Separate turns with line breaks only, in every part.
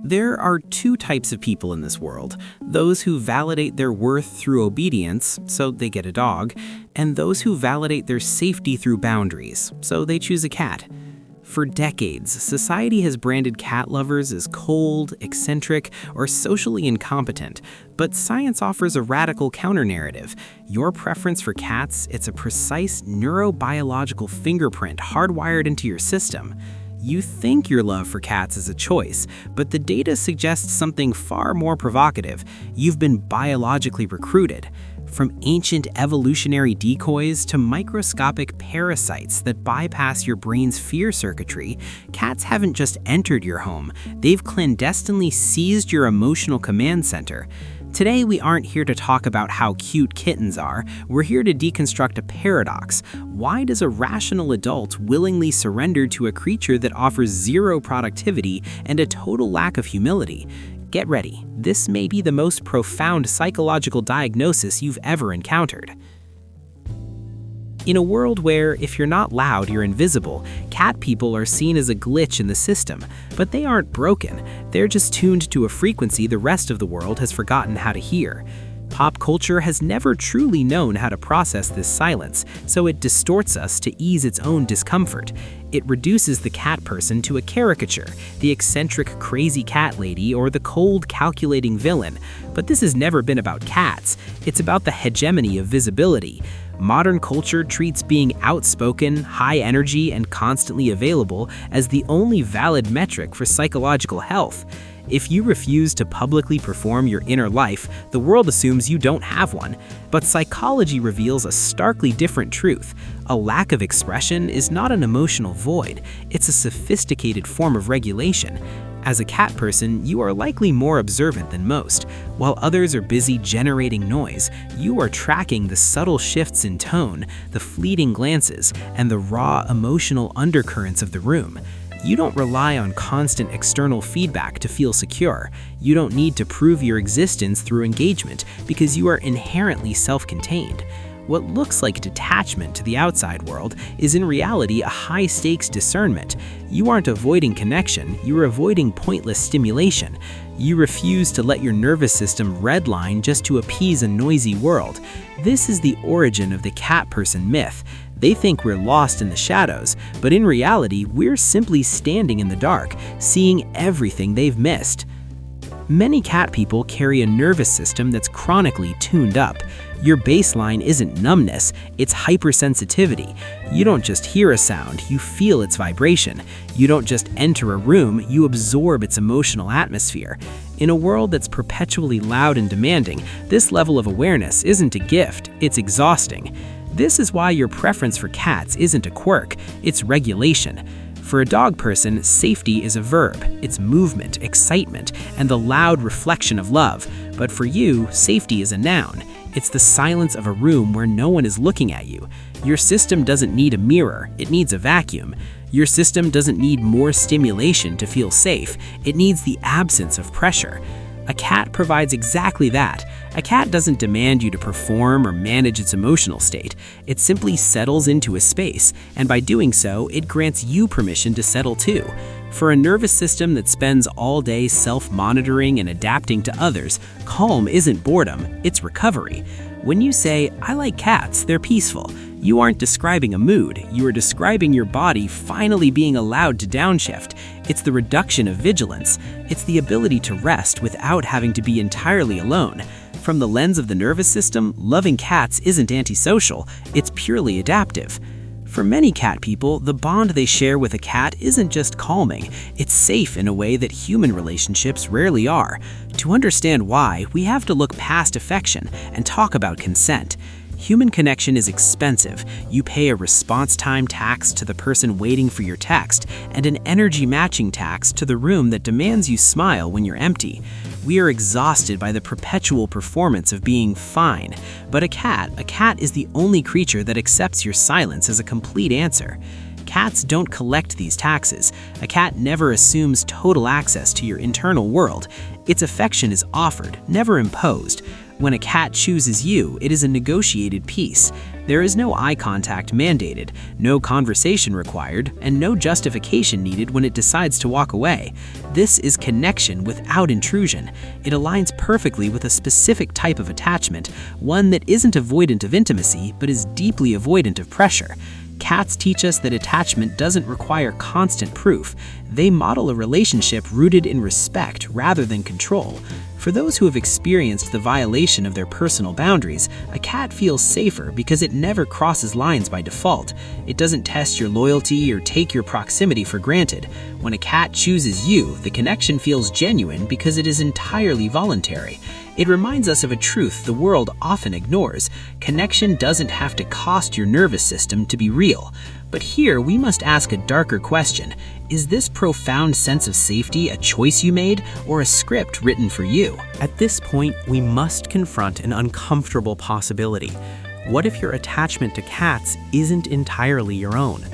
There are two types of people in this world: those who validate their worth through obedience, so they get a dog, and those who validate their safety through boundaries, so they choose a cat. For decades, society has branded cat lovers as cold, eccentric, or socially incompetent, but science offers a radical counter-narrative. Your preference for cats, it's a precise neurobiological fingerprint hardwired into your system. You think your love for cats is a choice, but the data suggests something far more provocative. You've been biologically recruited. From ancient evolutionary decoys to microscopic parasites that bypass your brain's fear circuitry, cats haven't just entered your home, they've clandestinely seized your emotional command center. Today, we aren't here to talk about how cute kittens are, we're here to deconstruct a paradox. Why does a rational adult willingly surrender to a creature that offers zero productivity and a total lack of humility? Get ready, this may be the most profound psychological diagnosis you've ever encountered. In a world where, if you're not loud, you're invisible, cat people are seen as a glitch in the system. But they aren't broken, they're just tuned to a frequency the rest of the world has forgotten how to hear. Pop culture has never truly known how to process this silence, so it distorts us to ease its own discomfort. It reduces the cat person to a caricature, the eccentric crazy cat lady or the cold calculating villain. But this has never been about cats, it's about the hegemony of visibility. Modern culture treats being outspoken, high energy, and constantly available as the only valid metric for psychological health. If you refuse to publicly perform your inner life, the world assumes you don't have one. But psychology reveals a starkly different truth. A lack of expression is not an emotional void, it's a sophisticated form of regulation. As a cat person, you are likely more observant than most. While others are busy generating noise, you are tracking the subtle shifts in tone, the fleeting glances, and the raw emotional undercurrents of the room. You don't rely on constant external feedback to feel secure. You don't need to prove your existence through engagement because you are inherently self-contained. What looks like detachment to the outside world is in reality a high-stakes discernment. You aren't avoiding connection, you're avoiding pointless stimulation. You refuse to let your nervous system redline just to appease a noisy world. This is the origin of the cat person myth. They think we're lost in the shadows, but in reality, we're simply standing in the dark, seeing everything they've missed. Many cat people carry a nervous system that's chronically tuned up. Your baseline isn't numbness, it's hypersensitivity. You don't just hear a sound, you feel its vibration. You don't just enter a room, you absorb its emotional atmosphere. In a world that's perpetually loud and demanding, this level of awareness isn't a gift, it's exhausting. This is why your preference for cats isn't a quirk, it's regulation. For a dog person, safety is a verb. It's movement, excitement, and the loud reflection of love. But for you, safety is a noun. It's the silence of a room where no one is looking at you. Your system doesn't need a mirror, it needs a vacuum. Your system doesn't need more stimulation to feel safe, it needs the absence of pressure. A cat provides exactly that. A cat doesn't demand you to perform or manage its emotional state. It simply settles into a space, and by doing so, it grants you permission to settle too. For a nervous system that spends all day self-monitoring and adapting to others, calm isn't boredom, it's recovery. When you say, "I like cats, they're peaceful," you aren't describing a mood, you are describing your body finally being allowed to downshift. It's the reduction of vigilance. It's the ability to rest without having to be entirely alone. From the lens of the nervous system, loving cats isn't antisocial, it's purely adaptive. For many cat people, the bond they share with a cat isn't just calming, it's safe in a way that human relationships rarely are. To understand why, we have to look past affection and talk about consent. Human connection is expensive. You pay a response time tax to the person waiting for your text and an energy matching tax to the room that demands you smile when you're empty. We are exhausted by the perpetual performance of being fine. But a cat is the only creature that accepts your silence as a complete answer. Cats don't collect these taxes. A cat never assumes total access to your internal world. Its affection is offered, never imposed. When a cat chooses you, it is a negotiated peace. There is no eye contact mandated, no conversation required, and no justification needed when it decides to walk away. This is connection without intrusion. It aligns perfectly with a specific type of attachment, one that isn't avoidant of intimacy, but is deeply avoidant of pressure. Cats teach us that attachment doesn't require constant proof. They model a relationship rooted in respect rather than control. For those who have experienced the violation of their personal boundaries, a cat feels safer because it never crosses lines by default. It doesn't test your loyalty or take your proximity for granted. When a cat chooses you, the connection feels genuine because it is entirely voluntary. It reminds us of a truth the world often ignores. Connection doesn't have to cost your nervous system to be real. But here we must ask a darker question. Is this profound sense of safety a choice you made or a script written for you? At this point, we must confront an uncomfortable possibility. What if your attachment to cats isn't entirely your own?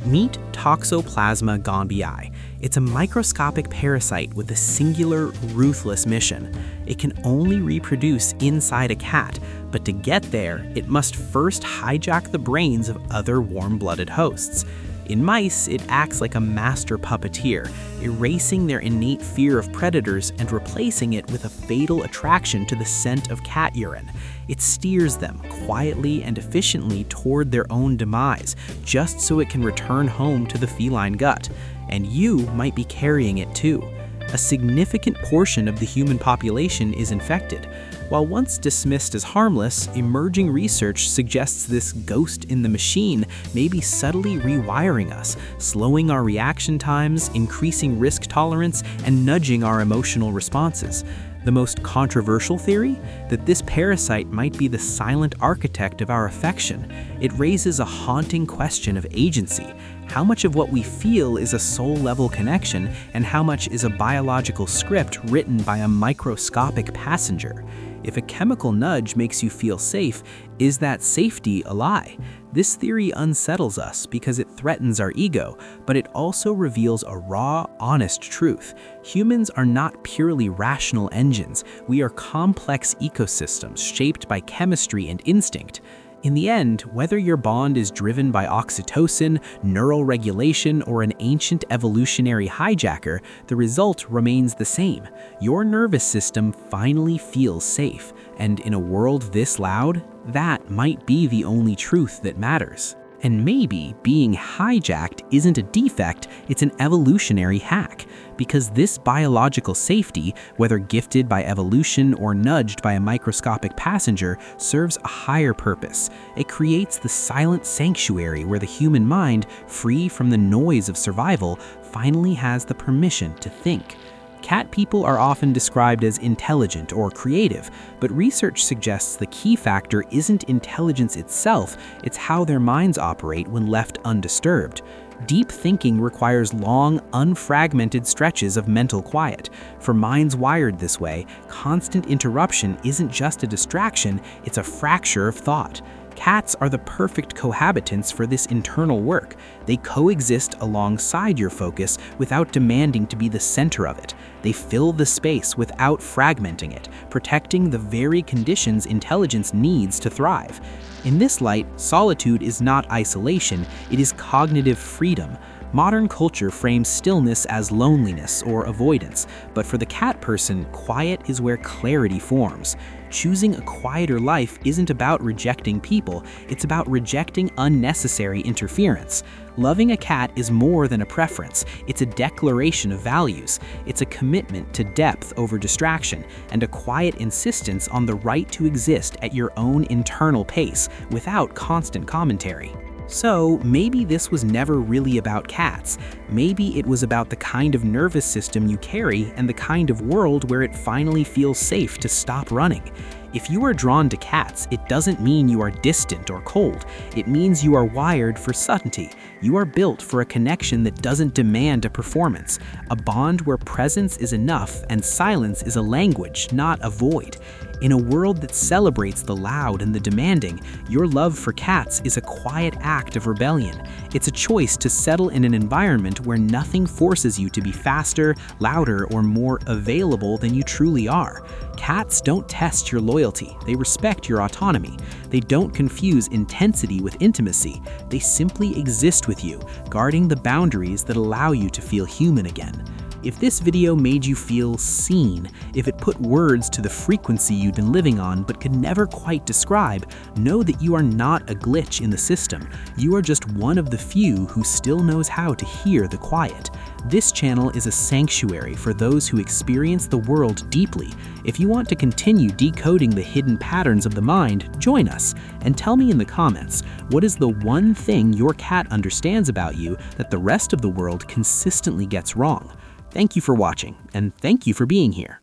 Meet Toxoplasma gondii. It's a microscopic parasite with a singular, ruthless mission. It can only reproduce inside a cat, but to get there, it must first hijack the brains of other warm-blooded hosts. In mice, it acts like a master puppeteer, erasing their innate fear of predators and replacing it with a fatal attraction to the scent of cat urine. It steers them quietly and efficiently toward their own demise, just so it can return home to the feline gut. And you might be carrying it too. A significant portion of the human population is infected. While once dismissed as harmless, emerging research suggests this ghost in the machine may be subtly rewiring us, slowing our reaction times, increasing risk tolerance, and nudging our emotional responses. The most controversial theory? That this parasite might be the silent architect of our affection. It raises a haunting question of agency. How much of what we feel is a soul-level connection, and how much is a biological script written by a microscopic passenger? If a chemical nudge makes you feel safe, is that safety a lie? This theory unsettles us because it threatens our ego, but it also reveals a raw, honest truth. Humans are not purely rational engines. We are complex ecosystems shaped by chemistry and instinct. In the end, whether your bond is driven by oxytocin, neural regulation, or an ancient evolutionary hijacker, the result remains the same. Your nervous system finally feels safe, and in a world this loud, that might be the only truth that matters. And maybe being hijacked isn't a defect, it's an evolutionary hack. Because this biological safety, whether gifted by evolution or nudged by a microscopic passenger, serves a higher purpose. It creates the silent sanctuary where the human mind, free from the noise of survival, finally has the permission to think. Cat people are often described as intelligent or creative, but research suggests the key factor isn't intelligence itself, it's how their minds operate when left undisturbed. Deep thinking requires long, unfragmented stretches of mental quiet. For minds wired this way, constant interruption isn't just a distraction, it's a fracture of thought. Cats are the perfect cohabitants for this internal work. They coexist alongside your focus without demanding to be the center of it. They fill the space without fragmenting it, protecting the very conditions intelligence needs to thrive. In this light, solitude is not isolation, it is cognitive freedom. Modern culture frames stillness as loneliness or avoidance, but for the cat person, quiet is where clarity forms. Choosing a quieter life isn't about rejecting people, it's about rejecting unnecessary interference. Loving a cat is more than a preference, it's a declaration of values. It's a commitment to depth over distraction, and a quiet insistence on the right to exist at your own internal pace, without constant commentary. So maybe this was never really about cats. Maybe it was about the kind of nervous system you carry and the kind of world where it finally feels safe to stop running. If you are drawn to cats, it doesn't mean you are distant or cold. It means you are wired for subtlety. You are built for a connection that doesn't demand a performance, a bond where presence is enough and silence is a language, not a void. In a world that celebrates the loud and the demanding, your love for cats is a quiet act of rebellion. It's a choice to settle in an environment where nothing forces you to be faster, louder, or more available than you truly are. Cats don't test your loyalty, they respect your autonomy. They don't confuse intensity with intimacy. They simply exist with you, guarding the boundaries that allow you to feel human again. If this video made you feel seen, if it put words to the frequency you'd been living on but could never quite describe, know that you are not a glitch in the system. You are just one of the few who still knows how to hear the quiet. This channel is a sanctuary for those who experience the world deeply. If you want to continue decoding the hidden patterns of the mind, join us and tell me in the comments, what is the one thing your cat understands about you that the rest of the world consistently gets wrong? Thank you for watching, and thank you for being here.